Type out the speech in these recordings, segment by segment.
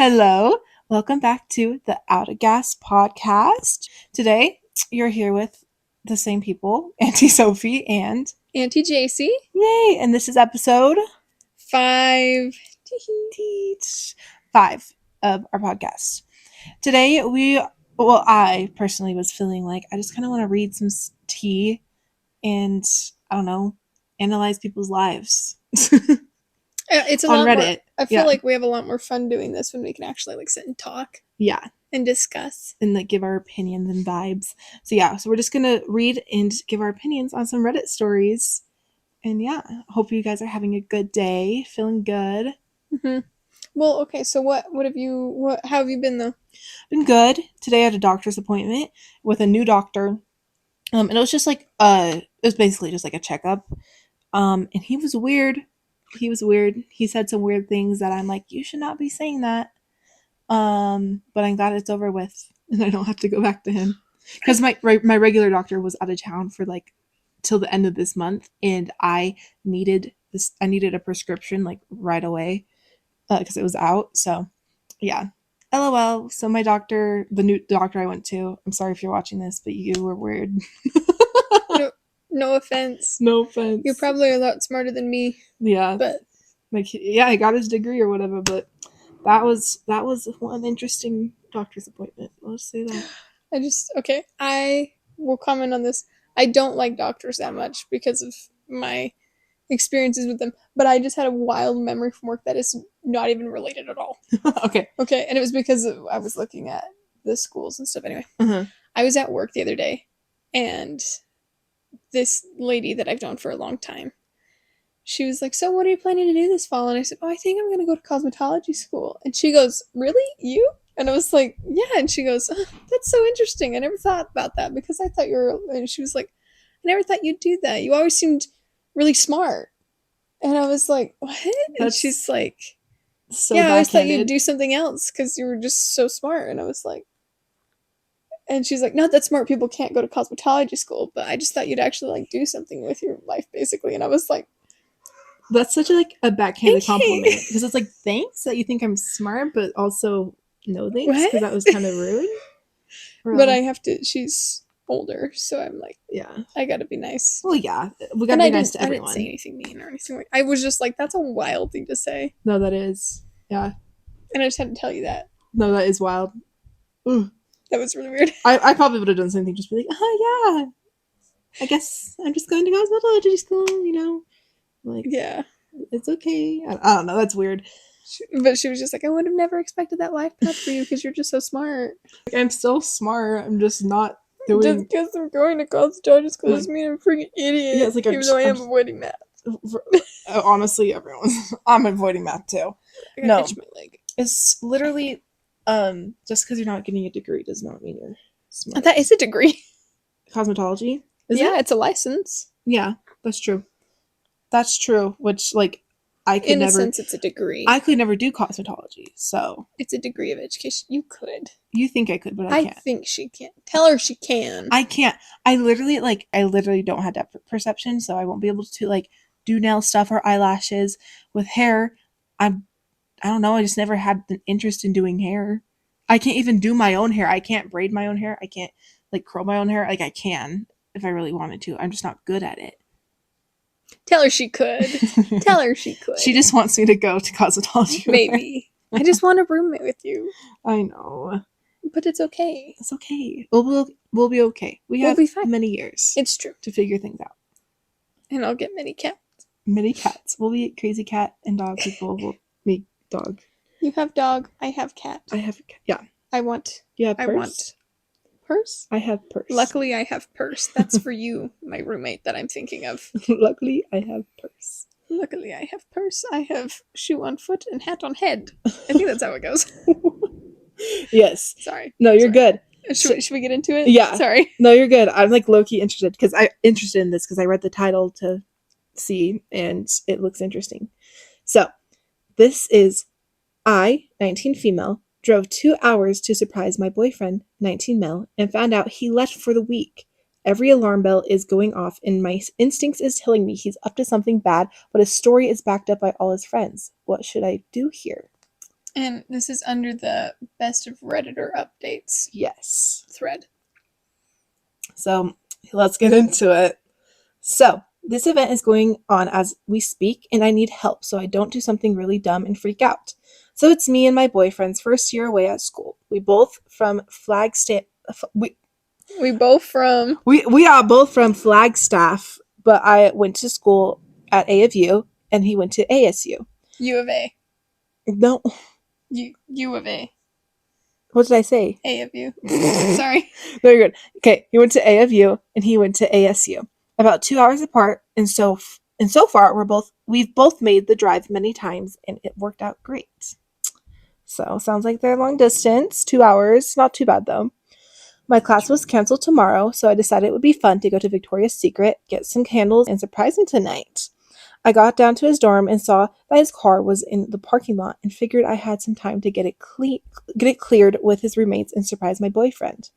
Hello, welcome back to the Out of Gas podcast. Today, you're here with the same people, Auntie Sophie and Auntie JC. yay! And this is episode 5. 5 of our podcast. Today, I personally was feeling like I just kind of want to read some tea and I don't know, analyze people's lives. It's a on lot Reddit. More, I feel like we have a lot more fun doing this when we can actually sit and talk. Yeah. And discuss. And give our opinions and vibes. So we're just gonna read and give our opinions on some Reddit stories. And hope you guys are having a good day, feeling good. Mm-hmm. Well, okay, so how have you been though? Been good. Today I had a doctor's appointment with a new doctor. And it was just it was basically just like a checkup. And he was weird. He said some weird things that I'm like, you should not be saying that. But I'm glad it's over with and I don't have to go back to him. Because my regular doctor was out of town for till the end of this month, and I needed a prescription right away because it was out. So yeah, LOL. So my doctor, the new doctor I went to, I'm sorry if you're watching this, but you were weird. No offense. No offense. You're probably a lot smarter than me. Yeah. But I got his degree or whatever, but that was one interesting doctor's appointment. Let's say that. I will comment on this. I don't like doctors that much because of my experiences with them, but I just had a wild memory from work that is not even related at all. Okay, and it was because I was looking at the schools and stuff. Anyway, I was at work the other day, and this lady that I've known for a long time, she was like, so what are you planning to do this fall? And I said, I think I'm going to go to cosmetology school. And she goes, really? You? And I was like, yeah. And she goes, that's so interesting. I never thought about that because I thought you were, and she was like, I never thought you'd do that. You always seemed really smart. And I was like, what? And she's like, so yeah, I always thought you'd do something else because you were just so smart. And I was like, and she's like, not that smart people can't go to cosmetology school, but I just thought you'd actually do something with your life, basically. And I was like, that's such a backhanded compliment because it's like, thanks that you think I'm smart, but also no thanks because that was kind of rude. But I have to. She's older, so I'm like, yeah, I gotta be nice. Well, yeah, we gotta be nice to everyone. I didn't say anything mean or anything. I was just like, that's a wild thing to say. No, that is, yeah. And I just had to tell you that. No, that is wild. Ooh. That was really weird. I probably would have done something, just be like, yeah, I guess I'm just going to cosmetology school, yeah, it's okay. I don't know, that's weird. But she was just like, I would have never expected that life path for you because you're just so smart. I'm still smart. I'm just not doing. Just because I'm going to cosmetology school doesn't mean I'm a freaking idiot. Yeah, it's like even though I am avoiding math. Honestly, I'm avoiding math too. No, itch my leg. It's literally just because you're not getting a degree does not mean you're smart. That is a degree. Cosmetology? It's a license. Yeah, that's true. That's true. Which I could in never. In a sense, it's a degree. I could never do cosmetology, so it's a degree of education. You could. You think I could, but I can't. I think she can. Tell her she can. I can't. I literally don't have depth perception, so I won't be able to do nail stuff or eyelashes. With hair, I don't know. I just never had an interest in doing hair. I can't even do my own hair. I can't braid my own hair. I can't curl my own hair. I can if I really wanted to. I'm just not good at it. Tell her she could. Tell her she could. She just wants me to go to cosmetology. Maybe. I just want a roommate with you. I know. But it's okay. It's okay. We'll be okay. We'll be fine. Many years. It's true. To figure things out. And I'll get many cats. Many cats. We'll be crazy cat and dog people. We'll be dog. You have dog. I have cat. I have cat. Yeah. I want. Yeah. Purse? I want. Purse? I have purse. Luckily, I have purse. That's for you, my roommate that I'm thinking of. Luckily, I have purse. Luckily, I have purse. I have shoe on foot and hat on head. I think that's how it goes. Yes. Sorry. No, you're good. Should we get into it? Yeah. Sorry. No, you're good. I'm low-key interested because I read the title to see and it looks interesting. So, this is I, 19 female, drove 2 hours to surprise my boyfriend, 19 male, and found out he left for the week. Every alarm bell is going off and my instincts is telling me he's up to something bad, but his story is backed up by all his friends. What should I do here? And this is under the best of Redditor updates Yes. thread. So let's get into it. So this event is going on as we speak, and I need help so I don't do something really dumb and freak out. So it's me and my boyfriend's first year away at school. We both from Flagstaff. We both from We are both from Flagstaff, but I went to school at A of U, and he went to ASU. U of A. No, U of A. what did I say? A of U. Sorry. Very good. Okay, he went to A of U, and he went to ASU. About 2 hours apart, and so far we've both made the drive many times, and it worked out great. So sounds like they're long distance, 2 hours, not too bad though. My class was canceled tomorrow, so I decided it would be fun to go to Victoria's Secret, get some candles, and surprise him tonight. I got down to his dorm and saw that his car was in the parking lot and figured I had some time to get it cleared with his roommates and surprise my boyfriend.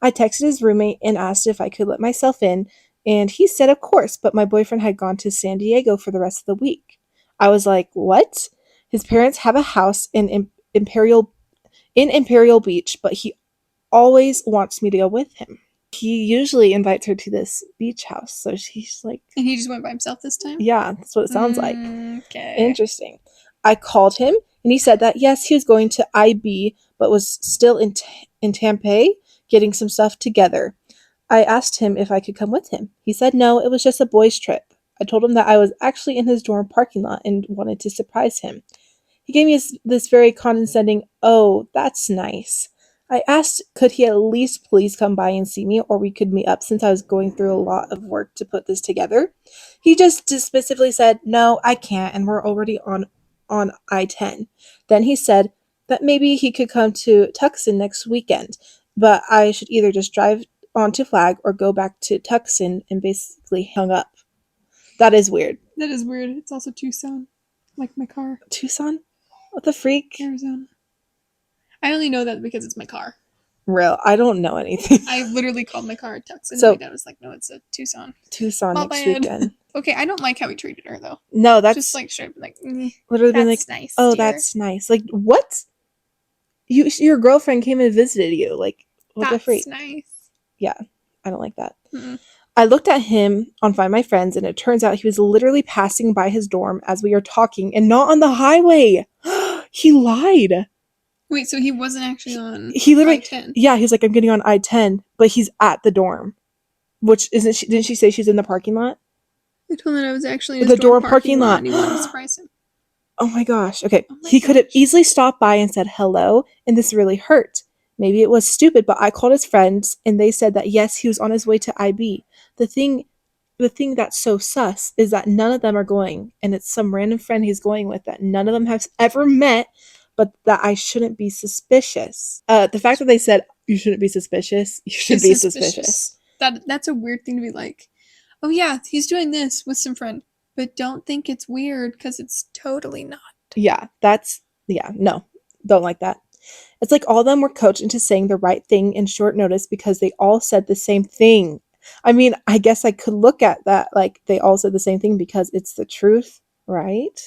I texted his roommate and asked if I could let myself in, and he said of course, but my boyfriend had gone to San Diego for the rest of the week. I was like, "What?" His parents have a house Imperial Beach, but he always wants me to go with him. He usually invites her to this beach house, so she's like, And he just went by himself this time? yeah, that's what it sounds like. Okay. Interesting. I called him, and he said that yes, he was going to IB, but was still in Tampa getting some stuff together. I asked him if I could come with him. He said no, it was just a boys' trip. I told him that I was actually in his dorm parking lot and wanted to surprise him. He gave me this very condescending, "Oh, that's nice." I asked could he at least please come by and see me, or we could meet up since I was going through a lot of work to put this together. He just dismissively said, "No, I can't, and we're already on I-10. Then he said that maybe he could come to Tucson next weekend, but I should either just drive on to Flag or go back to Tucson, and basically hung up. That is weird. That is weird. It's also Tucson. Like my car. Tucson? What the freak? Arizona. I only know that because it's my car. Real. I don't know anything. I literally called my car Tucson, So- and my dad was like, no, it's a Tucson. Tucson My next bad. weekend. Okay, I don't like how he treated her, though. No, that's Just like straight up like, literally been like, that's nice, "Oh, dear. that's nice." Like, what? Your girlfriend came and visited you. Like, what the freak? That's nice. I don't like that. Mm-mm. I looked at him on Find My Friends, and it turns out he was literally passing by his dorm as we were talking and not on the highway. He lied. Wait, so he wasn't actually on He literally, I-10? yeah, he's like, "I'm getting on I-10, but he's at the dorm." Which isn't she? Didn't she say she's in the parking lot? I told him that I was actually in The his dorm dorm parking parking lot, lot. and he wanted to surprise him. Oh my gosh. Okay. Oh my He could have gosh. easily stopped by and said hello, and this really hurt. Maybe it was stupid, but I called his friends and they said that yes, he was on his way to IB. The thing that's so sus is that none of them are going, and it's some random friend he's going with that none of them have ever met, but that I shouldn't be suspicious. The fact that they said you shouldn't be suspicious, you should be suspicious. That's a weird thing to be like, oh yeah, he's doing this with some friend, but don't think it's weird because it's totally not. Yeah, no, don't like that. It's like all of them were coached into saying the right thing in short notice because they all said the same thing. I mean, I guess I could look at that like they all said the same thing because it's the truth, right?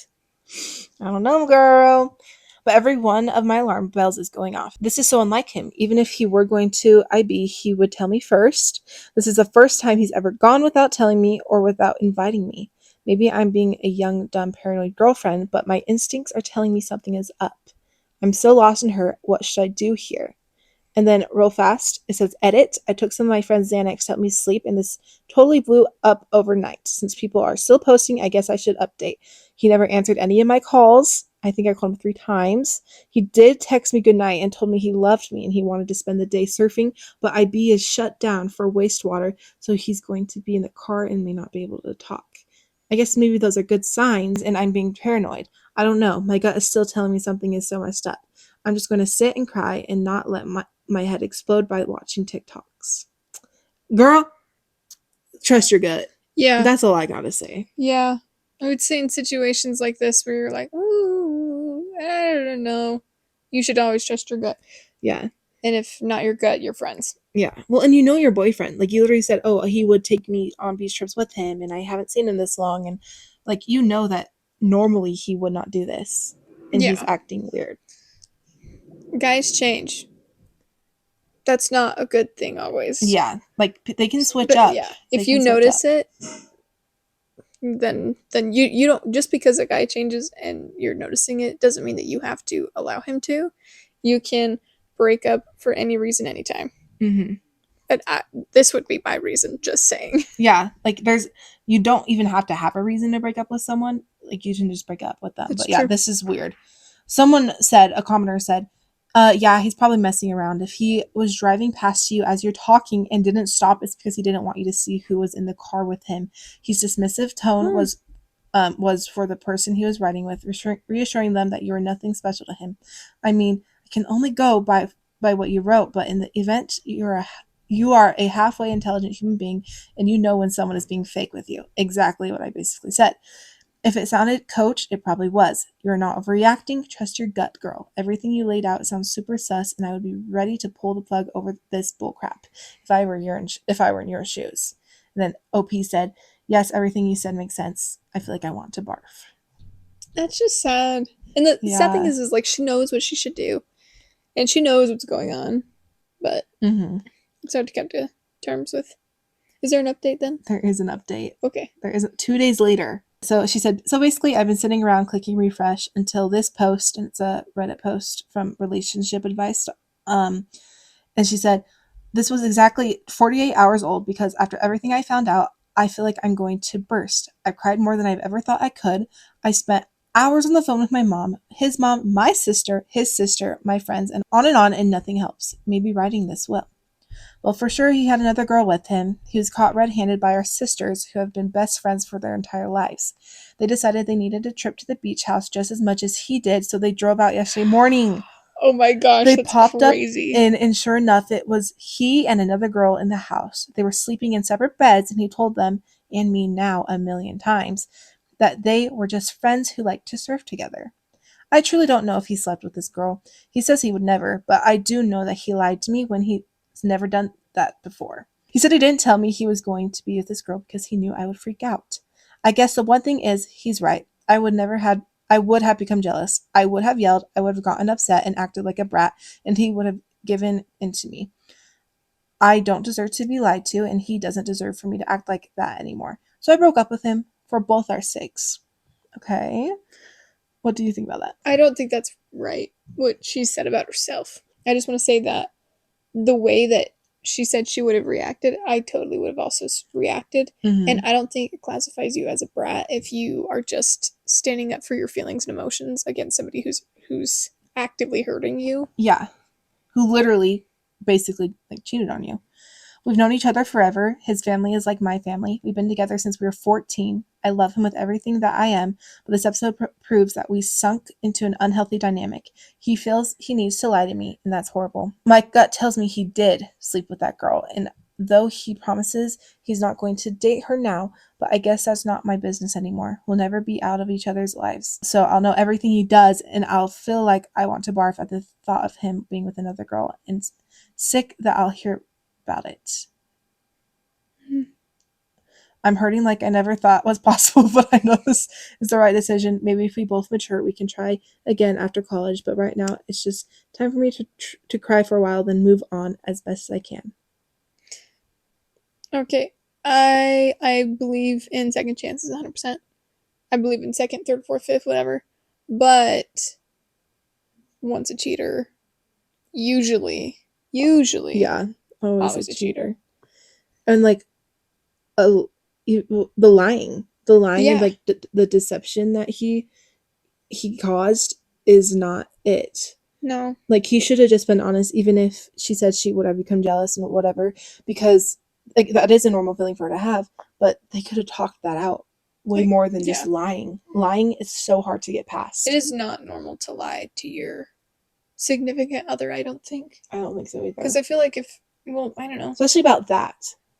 I don't know, girl. But every one of my alarm bells is going off. This is so unlike him. Even if he were going to IB, he would tell me first. This is the first time he's ever gone without telling me or without inviting me. Maybe I'm being a young, dumb, paranoid girlfriend, but my instincts are telling me something is up. I'm so lost in her. What should I do here? And then real fast, it says edit. I took some of my friend's Xanax to help me sleep, and this totally blew up overnight. Since people are still posting, I guess I should update. He never answered any of my calls. I think I called him 3 times. He did text me goodnight and told me he loved me and he wanted to spend the day surfing, but IB is shut down for wastewater, so he's going to be in the car and may not be able to talk. I guess maybe those are good signs and I'm being paranoid. I don't know. My gut is still telling me something is so messed up. I'm just going to sit and cry and not let my head explode by watching TikToks. Girl, trust your gut. Yeah. That's all I gotta say. Yeah. I would say in situations like this where you're like, ooh, I don't know, you should always trust your gut. Yeah. And if not your gut, your friends. Yeah. Well, and you know your boyfriend. Like, you literally said, oh, he would take me on beach trips with him, and I haven't seen him this long. And, like, you know that normally he would not do this. And he's Yeah. acting weird. Guys change. That's not a good thing always. Yeah, like they can switch But up. yeah, They if you can switch up. notice it, then you don't, just because a guy changes and you're noticing it doesn't mean that you have to allow him to. You can break up for any reason anytime. Mm-hmm. And this would be my reason, just saying. Yeah, like you don't even have to have a reason to break up with someone. Like you can just break up with them. That's But yeah, true. this is weird. Someone said, a commenter said, yeah, he's probably messing around. If he was driving past you as you're talking and didn't stop, it's because he didn't want you to see who was in the car with him. His dismissive tone was for the person he was riding with, reassuring them that you are nothing special to him. I mean, I can only go by what you wrote, but in the event you are a halfway intelligent human being, and you know when someone is being fake with you. Exactly what I basically said. If it sounded coached, it probably was. You're not overreacting. Trust your gut, girl. Everything you laid out sounds super sus, and I would be ready to pull the plug over this bullcrap if I were in your shoes. And then OP said, "Yes, everything you said makes sense. I feel like I want to barf." That's just sad. And the sad thing Yeah. is like she knows what she should do, and she knows what's going on, but Mm-hmm. it's hard to come to terms with. Is there an update then? There is an update. Okay. There isn't. 2 days later. So she said, so basically, I've been sitting around clicking refresh until this post, and it's a Reddit post from Relationship Advice. And she said, this was exactly 48 hours old because after everything I found out, I feel like I'm going to burst. I cried more than I've ever thought I could. I spent hours on the phone with my mom, his mom, my sister, his sister, my friends, and on, and nothing helps. Maybe writing this will. Well, for sure, he had another girl with him. He was caught red handed by our sisters, who have been best friends for their entire lives. They decided they needed a trip to the beach house just as much as he did, so they drove out yesterday morning. Oh my gosh, They that's popped up, crazy. and sure enough, it was he and another girl in the house. They were sleeping in separate beds, and he told them, and me now a million times, that they were just friends who liked to surf together. I truly don't know if he slept with this girl. He says he would never, but I do know that he lied to me when he's never done that before. He said he didn't tell me he was going to be with this girl because he knew I would freak out. I guess the one thing is, he's right. I would have become jealous. I would have yelled, I would have gotten upset and acted like a brat, and he would have given in to me. I don't deserve to be lied to, and he doesn't deserve for me to act like that anymore. So I broke up with him for both our sakes. Okay. What do you think about that? I don't think that's right, what she said about herself. I just want to say that the way that she said she would have reacted, I totally would have also reacted. Mm-hmm. And I don't think it classifies you as a brat if you are just standing up for your feelings and emotions against somebody who's actively hurting you. Yeah. Who literally basically like cheated on you. We've known each other forever. His family is like my family. We've been together since we were 14. I love him with everything that I am, but this episode proves that we sunk into an unhealthy dynamic. He feels he needs to lie to me, and that's horrible. My gut tells me he did sleep with that girl, and though he promises he's not going to date her now, but I guess that's not my business anymore. We'll never be out of each other's lives. So I'll know everything he does, and I'll feel like I want to barf at the thought of him being with another girl, and sick that I'll hear about it. I'm hurting like I never thought was possible, but I know this is the right decision. Maybe if we both mature, we can try again after college, but right now it's just time for me to cry for a while, then move on as best as I can. Okay. I believe in second chances 100%. I believe in second, third, fourth, fifth, whatever. But once a cheater, usually, Yeah, always a always a cheater. cheater. And like uh, the lying and Yeah. like the deception that he caused is not it. No. Like he should have just been honest, even if she said she would have become jealous and whatever, because like that is a normal feeling for her to have. But they could have talked that out way Like, more than yeah. just lying. Lying is so hard to get It past. is not normal to lie to your significant other, I don't think. I don't think so either. Because I feel like if, well, I don't know. Especially about that.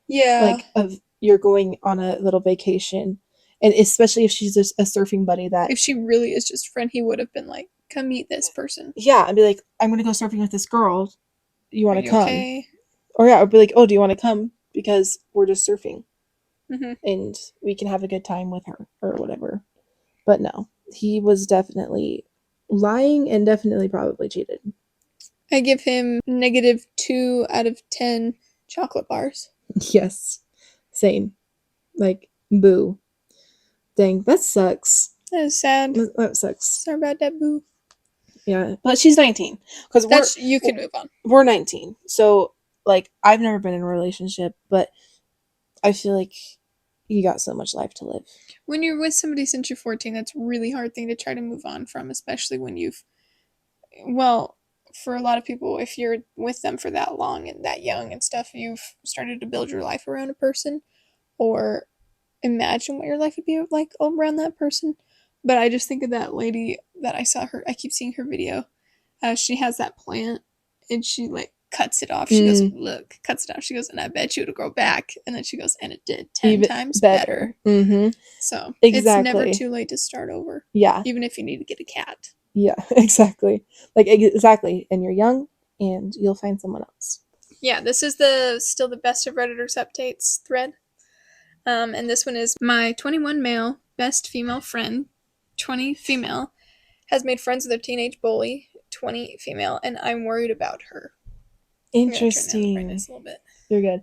Yeah. Like of you're going on a little vacation, and especially if she's just a surfing buddy that If she really is just a friend, he would have been like, come meet this person. yeah, and be like, I'm gonna go surfing with this girl. You Are want to you come? okay? Or yeah, or be like, oh, do you want to come because we're just surfing Mm-hmm. and we can have a good time with her or whatever. But no, he was definitely lying and definitely probably cheated. I give him -2 out of 10 chocolate bars. Yes. Same. Like, boo. Dang, that sucks. That is sad. That sucks. Sorry about that, boo. Yeah, but she's 19. Because You can move on. we're 19. So, like, I've never been in a relationship, but I feel like you got so much life to live. When you're with somebody since you're 14, that's a really hard thing to try to move on from, especially when well, for a lot of people, if you're with them for that long and that young and stuff, you've started to build your life around a person or imagine what your life would be like around that person. But I just think of that lady that I keep seeing her video. She has that plant and she like cuts it off. She goes, look, cuts it off. She goes, and I bet you it'll grow back. And then she goes, and it did 10 Even times better. Mm-hmm. So it's never Exactly. too late to start over. Yeah. Even if you need to get a cat. Yeah, exactly. Like, exactly. And you're young and you'll find someone else. Yeah, this is still the best of Redditor's updates thread. And this one is my 21 male best female friend, 20 female, has made friends with a teenage bully, 20 female, and I'm worried about her. Interesting. I'm gonna turn down the brightness a little bit. You're good.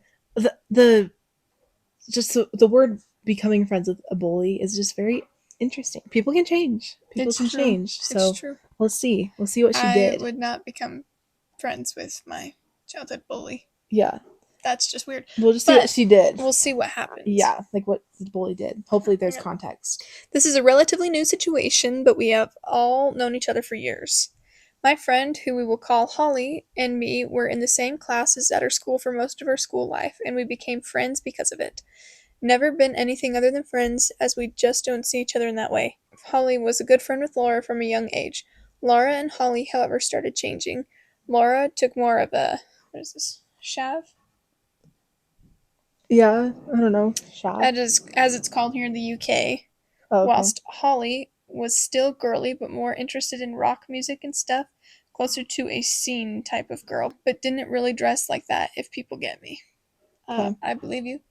The word becoming friends with a bully is just very interesting. People can change. People can change. So it's true. We'll see. We'll see what she did. I would not become friends with my childhood bully. Yeah. That's just weird. We'll just see what she did. We'll see what happens. Yeah, like what the bully did. Hopefully there's context. This is a relatively new situation, but we have all known each other for years. My friend, who we will call Holly, and me were in the same classes at our school for most of our school life, and we became friends because of it. Never been anything other than friends, as we just don't see each other in that way. Holly was a good friend with Laura from a young age. Laura and Holly, however, started changing. Laura took more of a, what is this, shav? Yeah, I don't know. Shav? As it's called here in the UK. Oh, okay. Whilst Holly was still girly, but more interested in rock music and stuff, closer to a scene type of girl, but didn't really dress like that, if people get me. Okay. I believe you.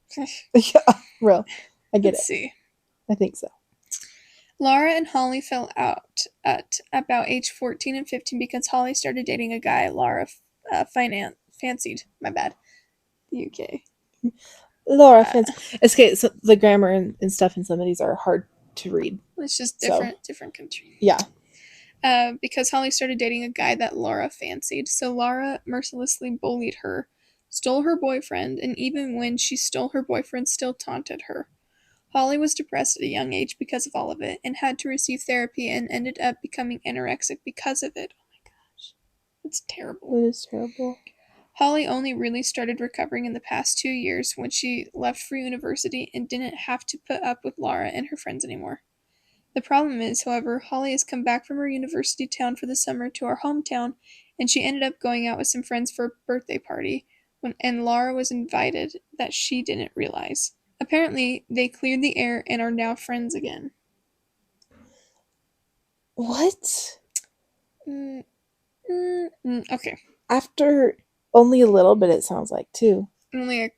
Yeah, real. I get Let's see. I think so. Laura and Holly fell out at about age 14 and 15 because Holly started dating a guy Laura fancied. My bad. The UK. Laura fancied. Okay, so the grammar and stuff in some of these are hard to read. It's just different country. Yeah. Because Holly started dating a guy that Laura fancied, so Laura mercilessly bullied her, stole her boyfriend, and even when she stole her boyfriend, still taunted her. Holly was depressed at a young age because of all of it, and had to receive therapy and ended up becoming anorexic because of it. Oh my gosh. That's terrible. It is terrible. Holly only really started recovering in the past 2 years when she left for university and didn't have to put up with Laura and her friends anymore. The problem is, however, Holly has come back from her university town for the summer to our hometown, and she ended up going out with some friends for a birthday party, and Laura was invited that she didn't realize. Apparently, they cleared the air and are now friends again. What? Okay. After only a little bit, it sounds like, too. Only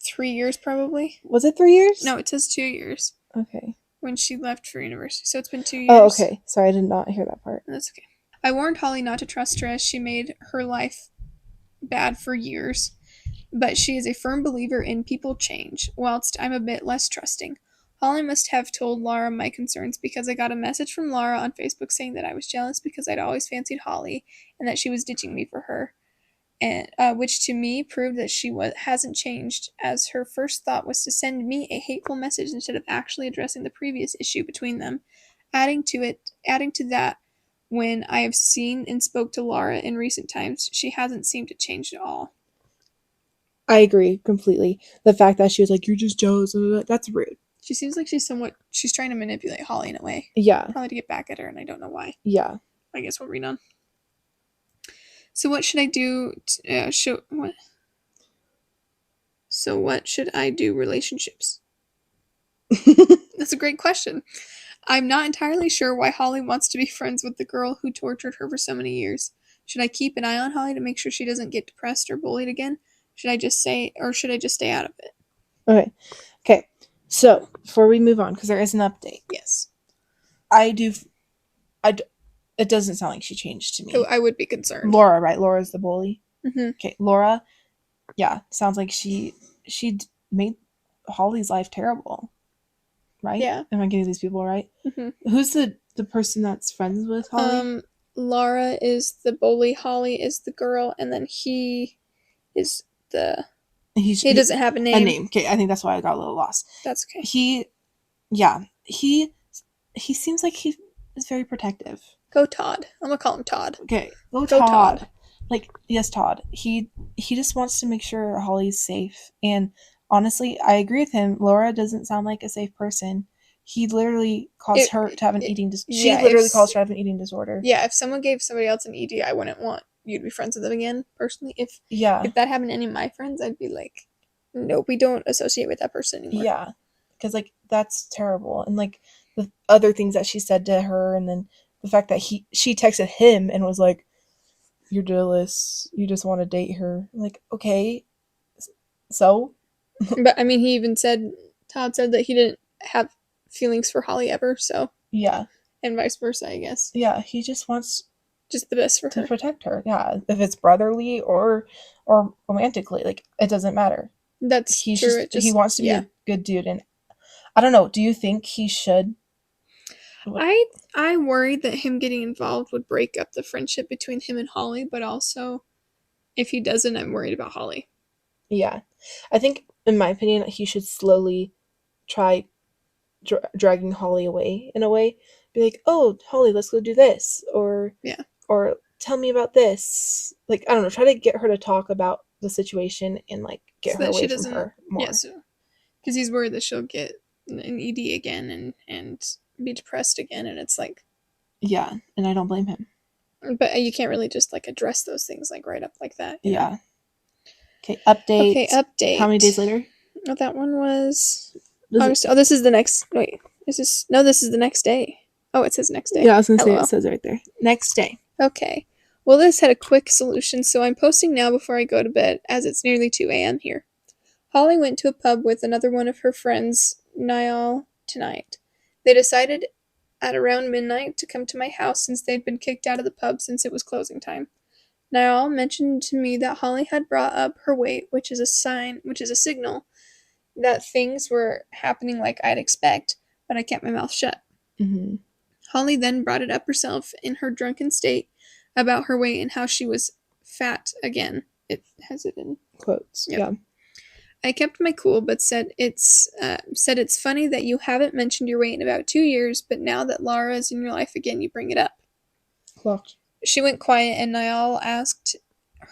3 years, probably. Was it 3 years? No, it says 2 years. Okay. When she left for university, so it's been 2 years. Oh, okay. Sorry, I did not hear that part. That's okay. I warned Holly not to trust her as she made her life bad for years, but she is a firm believer in people change, whilst I'm a bit less trusting. Holly must have told Laura my concerns because I got a message from Laura on Facebook saying that I was jealous because I'd always fancied Holly and that she was ditching me for her, and which to me proved that she hasn't changed, as her first thought was to send me a hateful message instead of actually addressing the previous issue between them. Adding to that, when I have seen and spoke to Laura in recent times, she hasn't seemed to change at all. I agree completely. The fact that she was like, "You're just jealous," that's rude. She seems like she's trying to manipulate Holly in a way. Yeah. Probably to get back at her, and I don't know why. Yeah. I guess we'll read on. So what should I do? So what should I do relationships? That's a great question. I'm not entirely sure why Holly wants to be friends with the girl who tortured her for so many years. Should I keep an eye on Holly to make sure she doesn't get depressed or bullied again? Should I just stay out of it? Okay. So before we move on, because there is an update. Yes. It it doesn't sound like she changed to me. I would be concerned. Laura, right? Laura's the bully. Mm-hmm. Okay, Laura. Yeah, sounds like she made Holly's life terrible. Right? Yeah. Am I getting these people right? Mm-hmm. Who's the person that's friends with Holly? Laura is the bully. Holly is the girl, and then he is the. He doesn't have a name. Okay, I think that's why I got a little lost. That's okay. He seems like he is very protective. Go Todd. I'm gonna call him Todd. Okay, go Todd. Like, yes, Todd. He just wants to make sure Holly's safe. And honestly, I agree with him. Laura doesn't sound like a safe person. He literally caused her to have an eating disorder. She literally caused her to have an eating disorder. Yeah, if someone gave somebody else an ED, I wouldn't want you to be friends with them again, personally. If that happened to any of my friends, I'd be like, nope, we don't associate with that person anymore. Yeah, because, like, that's terrible. And, like, the other things that she said to her, and then the fact that she texted him and was like, "You're jealous. You just want to date her." Like, okay, so? But, I mean, he even said, Todd said that he didn't have feelings for Holly ever, so. Yeah. And vice versa, I guess. Yeah, he just wants just the best for her. To protect her, yeah. If it's brotherly or romantically, like, it doesn't matter. That's true. He wants to be a good dude, and I don't know, do you think he should? I worried that him getting involved would break up the friendship between him and Holly, but also, if he doesn't, I'm worried about Holly. Yeah. I think, in my opinion, he should slowly try dragging Holly away in a way. Be like, oh, Holly, let's go do this. Or tell me about this. Like, I don't know, try to get her to talk about the situation and, like, get her away from her more. Yeah, so, because he's worried that she'll get an ED again and be depressed again, and it's like. Yeah, and I don't blame him. But you can't really just, like, address those things, like, right up like that. Yeah. Okay, update. Okay, update. How many days later? Oh, that one was August. Oh, this is the next. Wait, is this? No, this is the next day. Oh, it says next day. Yeah, I was gonna say it says right there. Next day. Okay. Well, this had a quick solution, so I'm posting now before I go to bed, as it's nearly 2 a.m. here. Holly went to a pub with another one of her friends, Niall, tonight. They decided at around midnight to come to my house since they'd been kicked out of the pub since it was closing time. Niall mentioned to me that Holly had brought up her weight, which is a signal that things were happening like I'd expect, but I kept my mouth shut. Mm-hmm. Holly then brought it up herself in her drunken state about her weight and how she was fat again. It has it in quotes. Yep. Yeah. I kept my cool, but said it's funny that you haven't mentioned your weight in about 2 years, but now that Laura is in your life again, you bring it up. Clocked. She went quiet, and Niall asked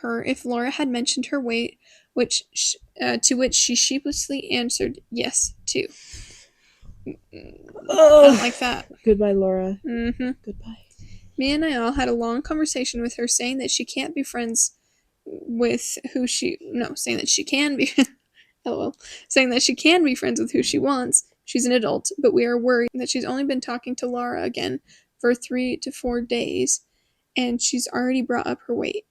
her if Laura had mentioned her weight, to which she sheepishly answered yes to. I don't like that. Goodbye, Laura. Mm-hmm. Goodbye. Me and Niall had a long conversation with her, saying that she can't be friends with who she. No, saying that she can be. LOL. Saying that she can be friends with who she wants. She's an adult, but we are worried that she's only been talking to Laura again for 3 to 4 days, and she's already brought up her weight.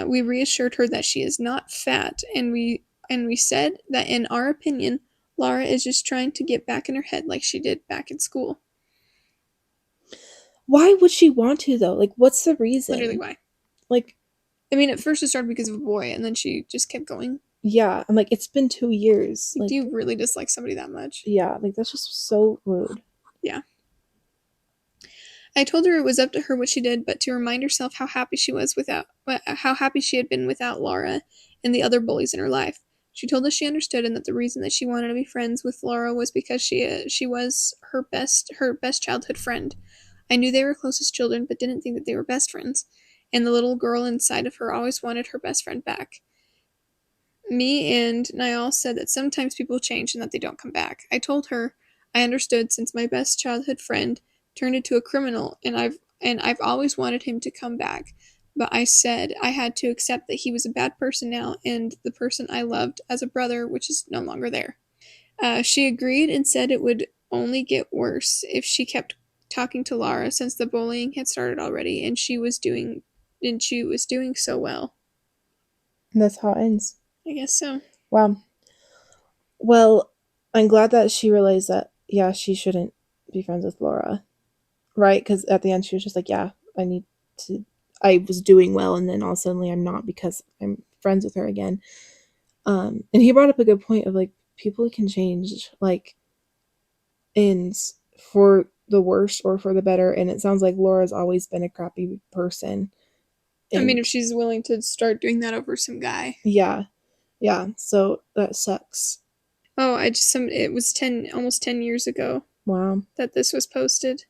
We reassured her that she is not fat, and we said that in our opinion, Laura is just trying to get back in her head like she did back in school. Why would she want to, though? Like, what's the reason? Literally, why? Like, I mean, at first it started because of a boy, and then she just kept going. Yeah, I'm like, it's been 2 years. Like, do you really dislike somebody that much? Yeah, like, that's just so rude. Yeah. I told her it was up to her what she did, but to remind herself how happy she had been without Laura and the other bullies in her life. She told us she understood and that the reason that she wanted to be friends with Laura was because she was her best childhood friend. I knew they were close as children, but didn't think that they were best friends. And the little girl inside of her always wanted her best friend back. Me and Niall said that sometimes people change and that they don't come back. I told her I understood since my best childhood friend turned into a criminal, and I've always wanted him to come back. But I said I had to accept that he was a bad person now, and the person I loved as a brother, which is no longer there. She agreed and said it would only get worse if she kept talking to Laura since the bullying had started already, and she was doing so well. And that's how it ends. I guess so. Wow. Well, I'm glad that she realized that, yeah, she shouldn't be friends with Laura. right? Because at the end she was just like, yeah, I was doing well, and then all of a sudden I'm not because I'm friends with her again. And he brought up a good point of like people can change, like, and for the worse or for the better. And it sounds like Laura's always been a crappy person. I mean, And if she's willing to start doing that over some guy. yeah, yeah. So that sucks. Oh, it was 10, almost 10 years ago Wow. that this was posted.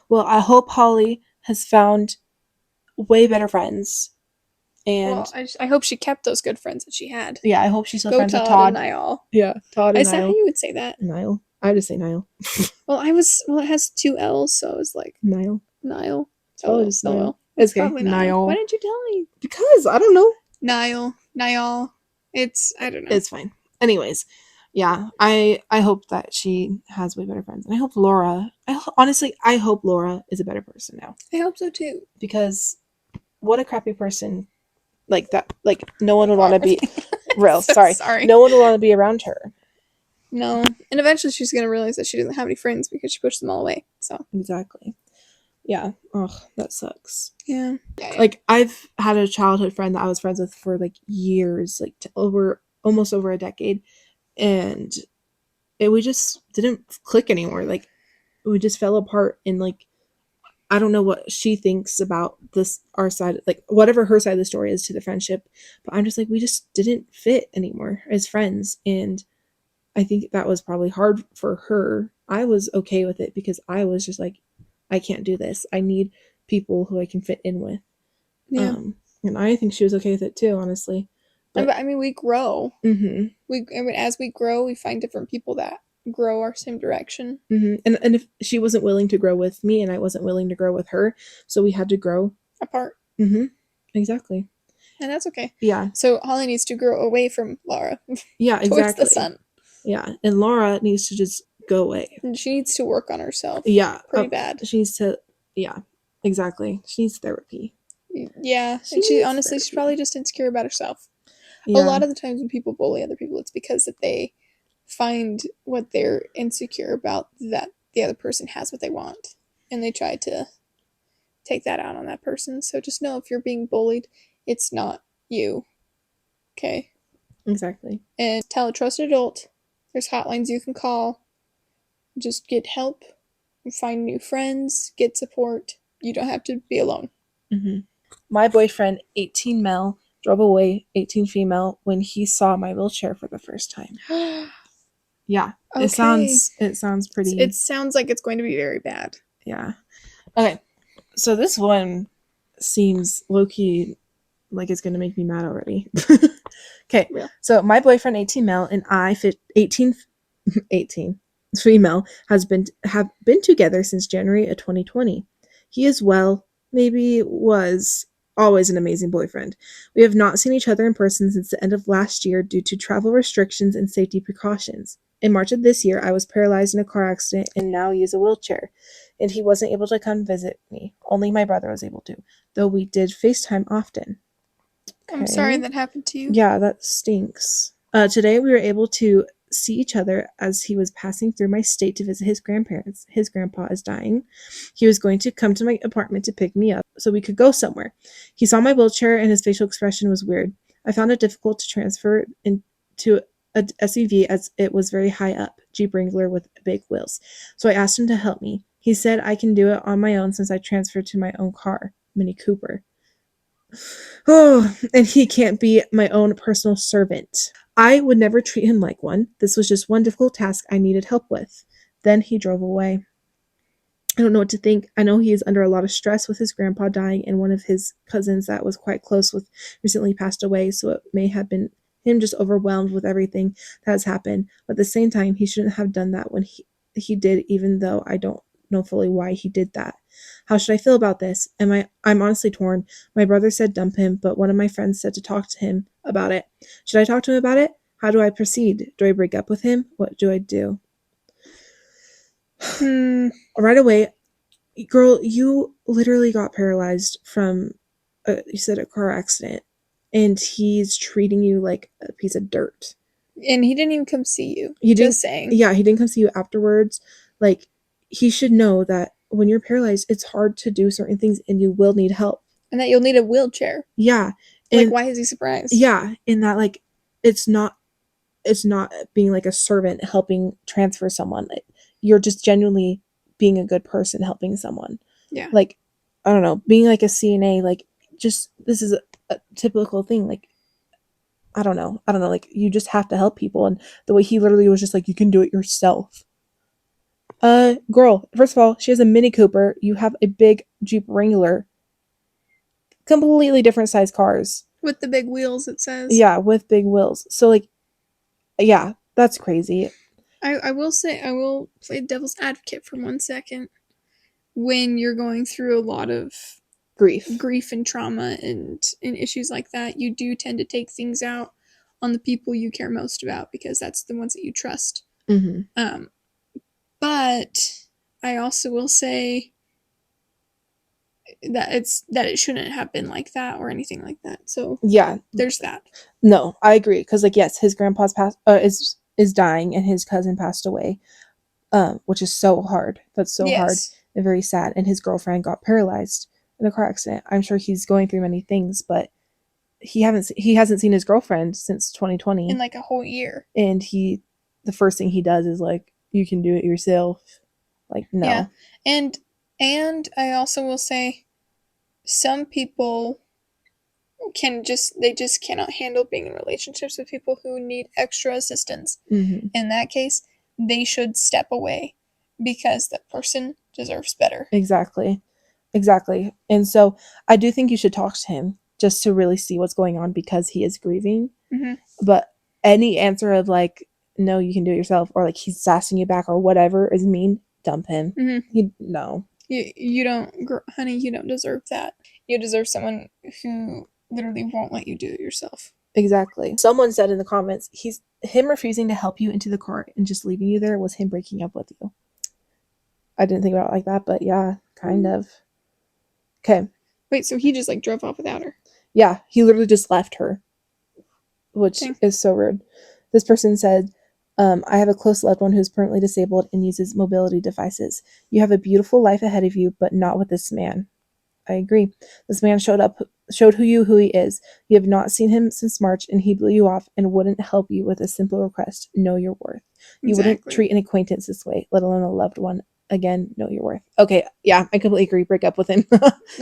Well, I hope Holly has found way better friends. Well, And I hope she kept those good friends that she had. yeah, I hope she's still Go friends with Todd and Todd. Niall. Yeah, Todd and Is that how Niall. you would say that? Niall. I just say Niall. Well, it has two L's, so I was like, Niall. Niall. It's probably just Niall. Well. It's okay. Probably Niall. Niall. Why didn't you tell me? Because I don't know. Niall. I don't know. It's fine. Anyways, yeah, I hope that she has way better friends, and I hope Laura. Honestly, I hope Laura is a better person now. I hope so too. Because what a crappy person like that. Like no one would want to be. Real. So sorry. No one would want to be around her. No, and eventually she's gonna realize that she doesn't have any friends because she pushed them all away. So exactly. Yeah. Ugh, that sucks. Yeah. Like I've had a childhood friend that I was friends with for like years, like almost over a decade, and we just didn't click anymore. Like we just fell apart, and like I don't know what she thinks about this our side, like whatever her side of the story is to the friendship, but I'm just like we just didn't fit anymore as friends, and I think that was probably hard for her. I was okay with it because I was just like, I can't do this. I need people who I can fit in with. Yeah. And I think she was okay with it too, honestly. But I mean, we grow. Mm-hmm. As we grow, we find different people that grow our same direction. Mm-hmm. And if she wasn't willing to grow with me, and I wasn't willing to grow with her, so we had to grow apart. Mm-hmm. Exactly. And that's okay. Yeah. So Holly needs to grow away from Laura. Yeah, exactly. Towards the sun. Yeah, and Laura needs to just go away. And she needs to work on herself. Yeah, pretty bad. She needs to. Yeah, exactly. She needs therapy. Yeah, and she honestly, she's probably just insecure about herself. Yeah. A lot of the times when people bully other people, it's because that they find what they're insecure about that the other person has what they want, and they try to take that out on that person. So just know if you're being bullied, it's not you. Okay. Exactly. And tell a trusted adult. There's hotlines you can call. Just get help, find new friends, get support. You don't have to be alone. Mm-hmm. My boyfriend, 18 male, drove away, 18 female, when he saw my wheelchair for the first time. Yeah. Okay. It sounds pretty. It sounds like it's going to be very bad. Yeah. Okay. So this one seems low-key like it's going to make me mad already. Okay. Yeah. So my boyfriend, 18 male, and I, 18 female, have been together since January of 2020. He is maybe was always an amazing boyfriend. We have not seen each other in person since the end of last year due to travel restrictions and safety precautions. In March of this year, I was paralyzed in a car accident and now use a wheelchair, and he wasn't able to come visit me. Only my brother was able to, though we did FaceTime often. Okay. I'm sorry that happened to you. Yeah, that stinks. Today we were able to see each other as he was passing through my state to visit his grandparents. His grandpa is dying. He was going to come to my apartment to pick me up so we could go somewhere. He saw my wheelchair and his facial expression was weird. I found it difficult to transfer into a SUV as it was very high up, Jeep Wrangler with big wheels. So I asked him to help me. He said I can do it on my own since I transferred to my own car, Mini Cooper. Oh, and he can't be my own personal servant. I would never treat him like one. This was just one difficult task I needed help with. Then he drove away. I don't know what to think. I know he is under a lot of stress with his grandpa dying, and one of his cousins that was quite close with recently passed away, so it may have been him just overwhelmed with everything that has happened. But at the same time, he shouldn't have done that when he did, even though I don't know fully why he did that. How should I feel about this? I'm honestly torn. My brother said dump him, but one of my friends said to talk to him about it. Should I talk to him about it? How do I proceed? Do I break up with him? What do I do? Right away, girl, you literally got paralyzed from you said a car accident, and he's treating you like a piece of dirt. And he didn't even come see you. He didn't. Just saying. Yeah, he didn't come see you afterwards. Like, he should know that when you're paralyzed, it's hard to do certain things and you will need help. And that you'll need a wheelchair. Yeah. And, like, why is he surprised? Yeah. In that, like, it's not being like a servant helping transfer someone. You're just genuinely being a good person helping someone. Yeah. Like, I don't know, being like a CNA, like, just, this is a typical thing. Like, I don't know. Like, you just have to help people. And the way he literally was just like, you can do it yourself. Girl, first of all, she has a Mini Cooper. You have a big Jeep Wrangler. Completely different size cars. With the big wheels, it says. Yeah, with big wheels. So, like, yeah, that's crazy. I will say, I will play devil's advocate for 1 second. When you're going through a lot of grief and trauma and issues like that, you do tend to take things out on the people you care most about because that's the ones that you trust. Mm-hmm. But I also will say that it shouldn't have been like that or anything like that. So yeah, there's that. No, I agree, because like, yes, his grandpa's is dying and his cousin passed away, which is so hard. That's so hard and very sad. And his girlfriend got paralyzed in a car accident. I'm sure he's going through many things, but he hasn't seen his girlfriend since 2020 in like a whole year. And the first thing he does is like, you can do it yourself. Like, no. Yeah. And I also will say, some people they just cannot handle being in relationships with people who need extra assistance. Mm-hmm. In that case, they should step away because that person deserves better. Exactly. And so I do think you should talk to him just to really see what's going on, because he is grieving. Mm-hmm. But any answer of like, no, you can do it yourself, or like he's sassing you back or whatever is mean, dump him. Mm-hmm. No. You don't, honey, you don't deserve that. You deserve someone who literally won't let you do it yourself. Exactly. Someone said in the comments, him refusing to help you into the car and just leaving you there was him breaking up with you. I didn't think about it like that, but yeah, kind of. Okay. Wait, so he just like drove off without her? Yeah, he literally just left her, which is so rude. This person said, I have a close loved one who's permanently disabled and uses mobility devices. You have a beautiful life ahead of you, but not with this man. I agree. This man showed who he is. You have not seen him since March, and he blew you off and wouldn't help you with a simple request. Know your worth. You wouldn't treat an acquaintance this way, let alone a loved one. Again, know your worth. Okay, yeah, I completely agree. Break up with him.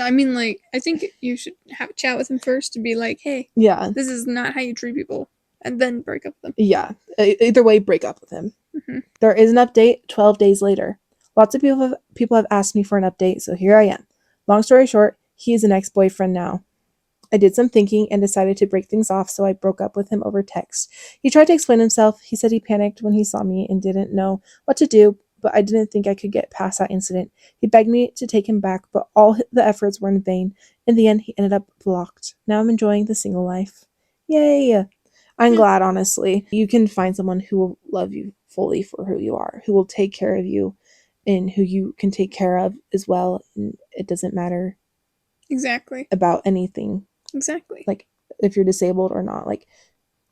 I mean, like, I think you should have a chat with him first to be like, hey, yeah, this is not how you treat people, and then break up with him. Yeah, either way, break up with him. Mm-hmm. There is an update 12 days later. Lots of people have asked me for an update, so here I am. Long story short, he is an ex-boyfriend now. I did some thinking and decided to break things off, so I broke up with him over text. He tried to explain himself. He said he panicked when he saw me and didn't know what to do, but I didn't think I could get past that incident. He begged me to take him back, but all the efforts were in vain. In the end, he ended up blocked. Now I'm enjoying the single life. Yay! I'm glad, honestly. You can find someone who will love you fully for who you are, who will take care of you, and who you can take care of as well. And it doesn't matter about anything. Exactly. Like, if you're disabled or not, like,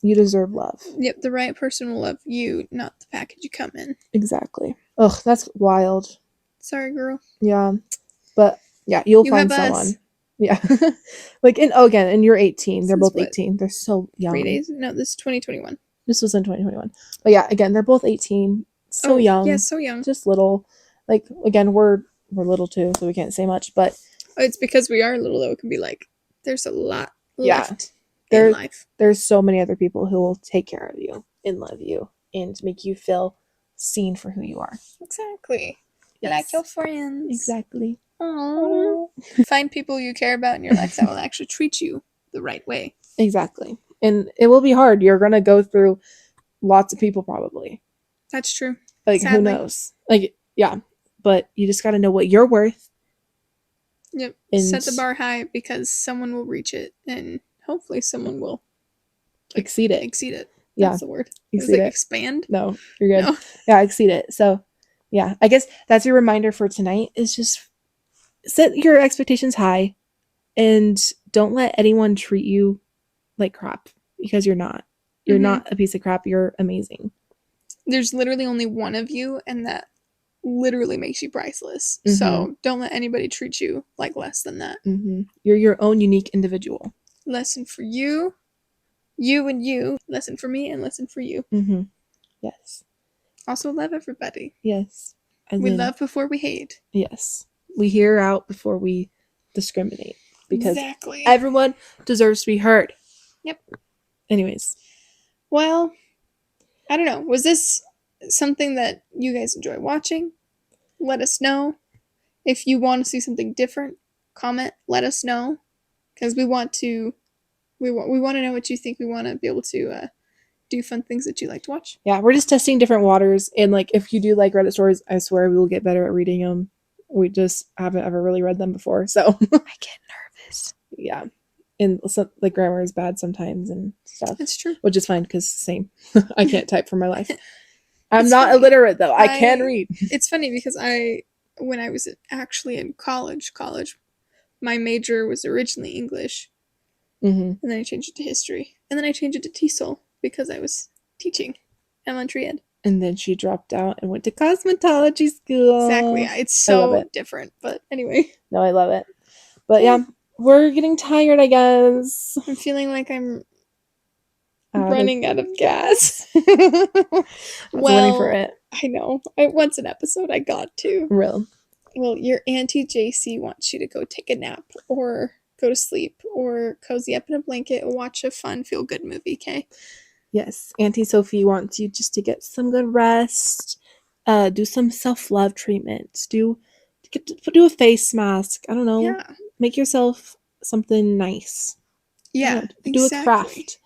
you deserve love. Yep, the right person will love you, not the package you come in. Exactly. Ugh, that's wild. Sorry, girl. Yeah. But, yeah, you'll find someone. Us. Yeah. Like, and you're 18. They're both 18. They're so young. 3 days? No, this is 2021. This was in 2021. But yeah, again, they're both 18. So young. Yeah, so young. Just little. Like, again, we're little too, so we can't say much, but it's because we are little, though. It can be like, there's a lot left in life. There's so many other people who will take care of you and love you and make you feel seen for who you are. Exactly. Yes. Like your friends. Exactly. Aww. Find people you care about in your life that will actually treat you the right way. Exactly. And it will be hard. You're going to go through lots of people probably. That's true. Like, sadly. Who knows? Like, yeah. But you just got to know what you're worth. Yep. And set the bar high, because someone will reach it, and hopefully someone will exceed it. Exceed it. Yeah. That's the word. Exceed it. Expand? No, you're good. No. Yeah, exceed it. So, yeah, I guess that's your reminder for tonight, is just set your expectations high and don't let anyone treat you like crap, because you're not. You're not a piece of crap. You're amazing. There's literally only one of you, and that literally makes you priceless. So don't let anybody treat you like less than that. You're your own unique individual. Lesson for you, you and you. Lesson for me and lesson for you. Yes. Also love everybody. Yes. We love before we hate. Yes. We hear out before we discriminate. Because exactly. Everyone deserves to be heard. Yep. Anyways. Well, I don't know. Was this something that you guys enjoy watching? Let us know. If you want to see something different, comment. Let us know, because we want to know what you think. We want to be able to do fun things that you like to watch. Yeah, we're just testing different waters, and like if you do like Reddit stories, I swear we will get better at reading them. We just haven't ever really read them before, so I get nervous. Yeah, and some, like grammar is bad sometimes and stuff. That's true. Which is fine because same, I can't type for my life. I'm It's not funny. illiterate though. I can read. It's funny because when I was actually in college, my major was originally English, and then I changed it to history, and then I changed it to TESOL because I was teaching elementary ed. And then she dropped out and went to cosmetology school. Exactly. It's so different, but anyway. No, I love it. But yeah, we're getting tired, I guess. I'm feeling like I'm running out of gas. Waiting for it. I know. Once an episode, I got to. Real. Well, your Auntie JC wants you to go take a nap or go to sleep or cozy up in a blanket and watch a fun, feel-good movie, okay? Yes. Auntie Sophie wants you just to get some good rest, do some self-love treatment, do a face mask. I don't know. Yeah. Make yourself something nice. Yeah, do a craft.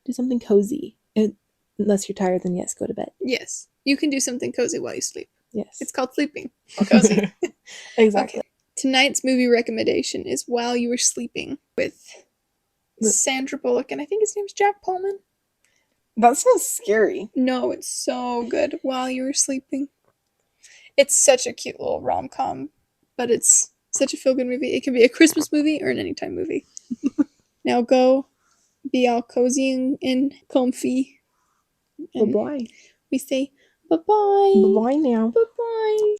Do something cozy. Unless you're tired, then yes, go to bed. Yes. You can do something cozy while you sleep. Yes. It's called sleeping. Cozy. Exactly. Okay. Tonight's movie recommendation is While You Were Sleeping with Sandra Bullock, and I think his name's Jack Pullman. That sounds scary. No, it's so good. While You Were Sleeping. It's such a cute little rom-com, but it's such a feel-good movie. It can be a Christmas movie or an anytime movie. Now go be all cozy and comfy. Bye-bye. We say bye-bye. Bye-bye now. Bye-bye.